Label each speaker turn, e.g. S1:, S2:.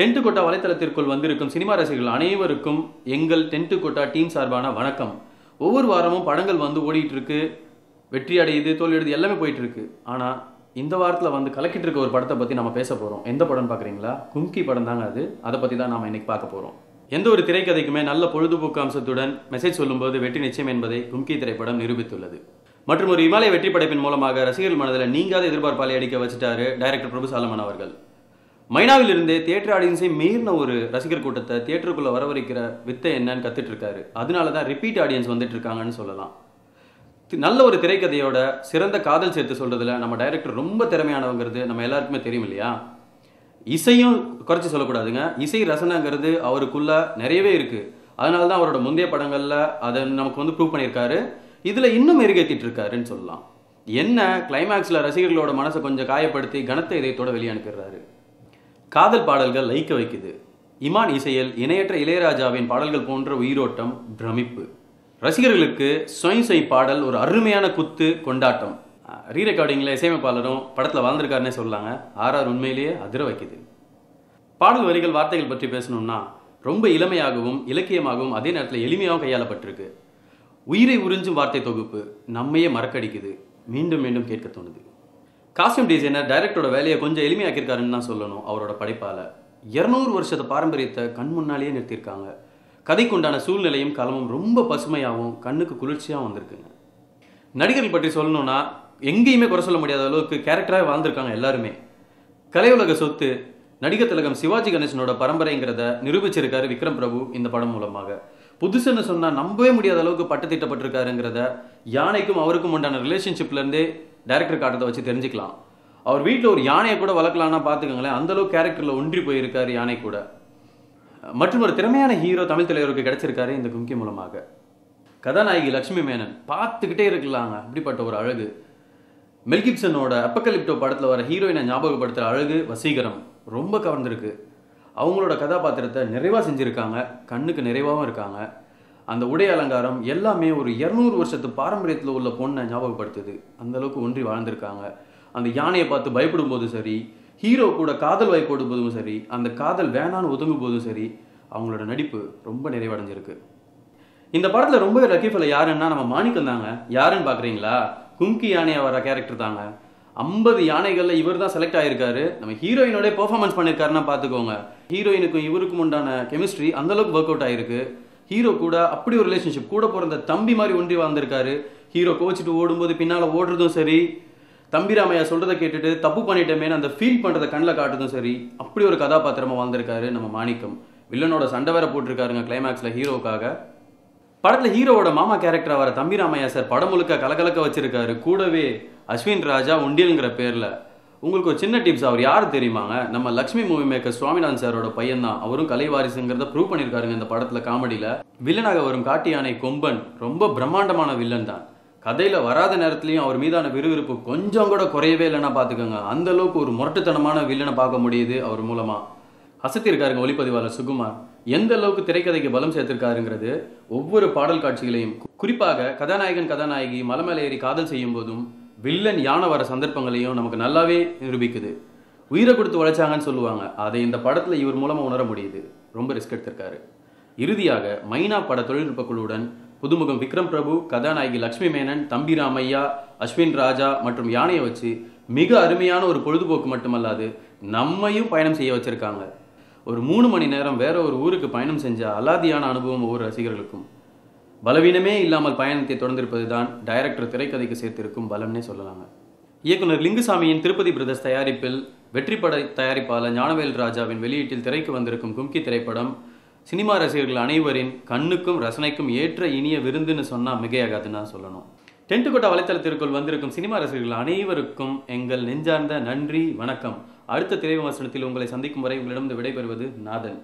S1: Tent quota வலைத்தளத்திற்குள் வந்திருக்கும் cinema ரசிகர்கள் அனைவருக்கும் எங்கள் டென்ட் கோட்டா டீம் சார்பான வணக்கம். ஒவ்வொரு வாரமும் படங்கள் வந்து ஓடிட்டு இருக்கு, வெற்றி அடையுது, தோல்வி அடையுது, எல்லாமே போயிட்டு இருக்கு. ஆனால் இந்த வாரத்தில் வந்து கலக்கிட்டு இருக்க ஒரு படத்தை பற்றி நம்ம பேச போகிறோம். எந்த படம்னு பார்க்குறீங்களா? கும்கி படம் தாங்க அது. அதை பற்றி தான் நாம் இன்னைக்கு பார்க்க போகிறோம். எந்த ஒரு திரைக்கதைக்குமே நல்ல பொழுதுபோக்கு அம்சத்துடன் மெசேஜ் சொல்லும்போது வெற்றி நிச்சயம் என்பதை கும்கி திரைப்படம் நிரூபித்துள்ளது. மற்றும் ஒரு இமாலய வெற்றி படைப்பின் மூலமாக ரசிகர்கள் மனதில் நீங்காத எதிர்பார்ப்பாலை அடிக்க வச்சுட்டாரு டைரக்டர் பிரபு சாலமன் அவர்கள். மைனாவில் இருந்தே தியேட்டர் ஆடியன்ஸை மீறின ஒரு ரசிகர் கூட்டத்தை தியேட்டருக்குள்ள வரவழைக்கிற வித்தை என்னன்னு கத்துட்டு இருக்காரு. அதனால தான் ரிப்பீட் ஆடியன்ஸ் வந்துட்டு இருக்காங்கன்னு சொல்லலாம். நல்ல ஒரு திரைக்கதையோட சிறந்த காதல் சேர்த்து சொல்றதுல நம்ம டைரக்டர் ரொம்ப திறமையானவங்கிறது நம்ம எல்லாருக்குமே தெரியும் இல்லையா? இசையும் குறைச்சி சொல்லக்கூடாதுங்க. இசை ரசனைங்கிறது அவருக்குள்ள நிறையவே இருக்கு. அதனால தான் அவரோட முந்தைய படங்கள்ல அதை நமக்கு வந்து ப்ரூவ் பண்ணியிருக்காரு. இதுல இன்னும் மெருகேற்றிட்டு இருக்காருன்னு சொல்லலாம். என்ன கிளைமேக்ஸ்ல ரசிகர்களோட மனசை கொஞ்சம் காயப்படுத்தி கனத்த இதயத்தோட வெளியே அனுப்பிடுறாரு. காதல் பாடல்கள் லயிக்க வைக்குது. இமான் இசையில் இணையற்ற இளையராஜாவின் பாடல்கள் போன்ற உயிரோட்டம், பிரமிப்பு. ரசிகர்களுக்கு சொய் பாடல் ஒரு அருமையான குத்து, கொண்டாட்டம். ரீ ரெக்கார்டிங்கில் இசையமைப்பாளரும் படத்தில் வாழ்ந்திருக்காருன்னே சொல்லாங்க. ஆர்ஆர் உண்மையிலேயே அதிர வைக்குது. பாடல் வரிகள், வார்த்தைகள் பற்றி பேசணும்னா ரொம்ப இளமையாகவும் இலக்கியமாகவும் அதே நேரத்தில் எளிமையாகவும் கையாளப்பட்டிருக்கு. உயிரை உறிஞ்சும் வார்த்தை தொகுப்பு நம்மையே மறக்கடிக்குது, மீண்டும் மீண்டும் கேட்க தோணுது. காஸ்டியூம் டிசைனர் டைரக்டரோட வேலையை கொஞ்சம் எளிமையாக்கியிருக்காருன்னு தான் சொல்லணும். அவரோட படைப்பால் 200 வருஷத்து பாரம்பரியத்தை கண் முன்னாலேயே நிறுத்தியிருக்காங்க. கதைக்கு உண்டான சூழ்நிலையும் களமும் ரொம்ப பசுமையாகவும் கண்ணுக்கு குளிர்ச்சியாகவும் வந்திருக்குங்க. நடிகர்கள் பற்றி சொல்லணும்னா எங்கேயுமே குறை சொல்ல முடியாத அளவுக்கு கேரக்டராக வாழ்ந்திருக்காங்க எல்லாருமே. கலையுலக சொத்து நடிகர் திலகம் சிவாஜி கணேசனோட பரம்பரைங்கிறத நிரூபிச்சிருக்காரு விக்ரம் பிரபு இந்த படம் மூலமாக. புதுசுன்னு சொன்னால் நம்பவே முடியாத அளவுக்கு பட்டத்திட்டப்பட்டிருக்காருங்கிறத யானைக்கும் அவருக்கும் உண்டான ரிலேஷன்ஷிப்லேருந்தே டைரக்டர் காட்டத்தை வச்சு தெரிஞ்சுக்கலாம். அவர் வீட்டில் ஒரு யானையை கூட வளர்க்கலான்னா பார்த்துக்கோங்களேன், அந்தளவுக்கு கேரக்டரில் ஒன்றி போயிருக்காரு யானை கூட. மற்றும் ஒரு திறமையான ஹீரோ தமிழ் தலைவருக்கு கிடைச்சிருக்காரு இந்த கும்கி மூலமாக. கதாநாயகி லட்சுமி மேனன் பார்த்துக்கிட்டே இருக்கலாங்க, அப்படிப்பட்ட ஒரு அழகு. மெல் கிப்சனோட அப்பக்கலிப்டோ படத்தில் வர ஹீரோயினை ஞாபகப்படுத்துகிற அழகு, வசீகரம் ரொம்ப கவர்ந்துருக்கு. அவங்களோட கதாபாத்திரத்தை நிறைவாக செஞ்சுருக்காங்க, கண்ணுக்கு நிறைவாகவும் இருக்காங்க. அந்த உடை அலங்காரம் எல்லாமே ஒரு 200 வருஷத்து பாரம்பரியத்தில் உள்ள பொண்ணை ஞாபகப்படுத்துது. அந்தளவுக்கு ஒன்றி வாழ்ந்திருக்காங்க. அந்த யானையை பார்த்து பயப்படும் போதும் சரி, ஹீரோ கூட காதல் வாய்ப்போடும் போதும் சரி, அந்த காதல் வேணான்னு ஒதுங்கும் போதும் சரி, அவங்களோட நடிப்பு ரொம்ப நிறைவடைஞ்சிருக்கு. இந்த படத்தில் ரொம்பவே லக்கீஃபல யாருன்னா நம்ம மாணிக்கம் தாங்க. யாருன்னு பார்க்குறீங்களா? கும்கி யானையாக வர கேரக்டர் தாங்க. 50 யானைகளில் இவர் தான் செலக்ட் ஆகியிருக்காரு. நம்ம ஹீரோயினோட பெர்ஃபார்மன்ஸ் பண்ணியிருக்காருன்னா பார்த்துக்கோங்க. ஹீரோயினுக்கும் இவருக்கும் உண்டான கெமிஸ்ட்ரி அந்தளவுக்கு ஒர்க் அவுட் ஆகிருக்கு. ஹீரோ கூட அப்படி ஒரு ரிலேஷன்ஷிப், கூட பிறந்த தம்பி மாதிரி ஒன்றி வாழ்ந்திருக்காரு. ஹீரோ கோச்சிட்டு ஓடும்போது பின்னால் ஓடுறதும் சரி, தம்பிராமையா சொல்கிறத கேட்டுட்டு தப்பு பண்ணிட்டேமேனு அந்த ஃபீல் பண்ணுறதை கண்ணில் காட்டுறதும் சரி, அப்படி ஒரு கதாபாத்திரமாக வாழ்ந்திருக்காரு நம்ம மாணிக்கம். வில்லனோட சண்டை வேற போட்டிருக்காருங்க கிளைமேக்ஸில் ஹீரோவுக்காக. படத்தில் ஹீரோவோட மாமா கேரக்டராக வர தம்பிராமையா சார் படம் முழுக்க கலகலக்க வச்சிருக்காரு. கூடவே அஸ்வின் ராஜா உண்டியல்ங்கிற பேரில். உங்களுக்கு ஒரு சின்ன டிப்ஸ், அவர் யார் தெரியுமாங்க? நம்ம லக்ஷ்மி மூவி மேக்கர் சுவாமிநாதன் சாரோட பையன் தான். அவரும் கலைவாரிசுங்கிறத ப்ரூவ் பண்ணியிருக்காருங்க இந்த படத்தில். காமெடியில் வில்லனாக வரும் காட்டு யானை கொம்பன் ரொம்ப பிரம்மாண்டமான வில்லன் தான். கதையில் வராத நேரத்துலையும் அவர் மீதான விறுவிறுப்பு கொஞ்சம் கூட குறையவே இல்லைன்னா பார்த்துக்கோங்க. அந்த அளவுக்கு ஒரு முரட்டுத்தனமான வில்லனை பார்க்க முடியுது அவர் மூலமாக. அசத்திருக்காருங்க ஒளிப்பதிவாளர் சுகுமார். எந்த அளவுக்கு திரைக்கதைக்கு பலம் சேர்த்திருக்காருங்கிறது ஒவ்வொரு பாடல் காட்சிகளையும், குறிப்பாக கதாநாயகன் கதாநாயகி மலை மேலே ஏறி காதல் செய்யும் போதும் வில்லன் யானை வர சந்தர்ப்பங்களையும் நமக்கு நல்லாவே நிரூபிக்குது. உயிரை கொடுத்து உழைச்சாங்கன்னு சொல்லுவாங்க, அதை இந்த படத்தில் இவர் மூலமாக உணர முடியுது. ரொம்ப ரிஸ்க் எடுத்திருக்காரு. இறுதியாக மைனா பட தொழில்நுட்ப குழுவுடன் புதுமுகம் விக்ரம் பிரபு, கதாநாயகி லட்சுமி மேனன், தம்பி ராமையா, அஸ்வின் ராஜா மற்றும் யானையை வச்சு மிக அருமையான ஒரு பொழுதுபோக்கு மட்டுமல்லாது நம்மையும் பயணம் செய்ய வச்சிருக்காங்க. ஒரு 3 மணி நேரம் வேற ஒரு ஊருக்கு பயணம் செஞ்ச அலாதியான அனுபவம் ஒவ்வொரு ரசிகர்களுக்கும். பலவீனமே இல்லாமல் பயணத்தை தொடர்ந்திருப்பது தான் டைரக்டர் திரைக்கதைக்கு சேர்த்திருக்கும் பலம்னே சொல்லலாங்க. இயக்குனர் லிங்குசாமியின் திருப்பதி பிரதர்ஸ் தயாரிப்பில் வெற்றிப்பட தயாரிப்பாளர் ஞானவேல் ராஜாவின் வெளியீட்டில் திரைக்கு வந்திருக்கும் கும்கி திரைப்படம் சினிமா ரசிகர்கள் அனைவரின் கண்ணுக்கும் ரசனைக்கும் ஏற்ற இனிய விருந்துன்னு சொன்னால் மிகையாகாதுன்னு சொல்லணும். டென்ட் கோட்டா வலைத்தளத்திற்குள் வந்திருக்கும் சினிமா ரசிகர்கள் அனைவருக்கும் எங்கள் நெஞ்சார்ந்த நன்றி, வணக்கம். அடுத்த திரை விமர்சனத்தில் உங்களை சந்திக்கும் வரை உங்களிடம் விடைபெறுவது நாதன்.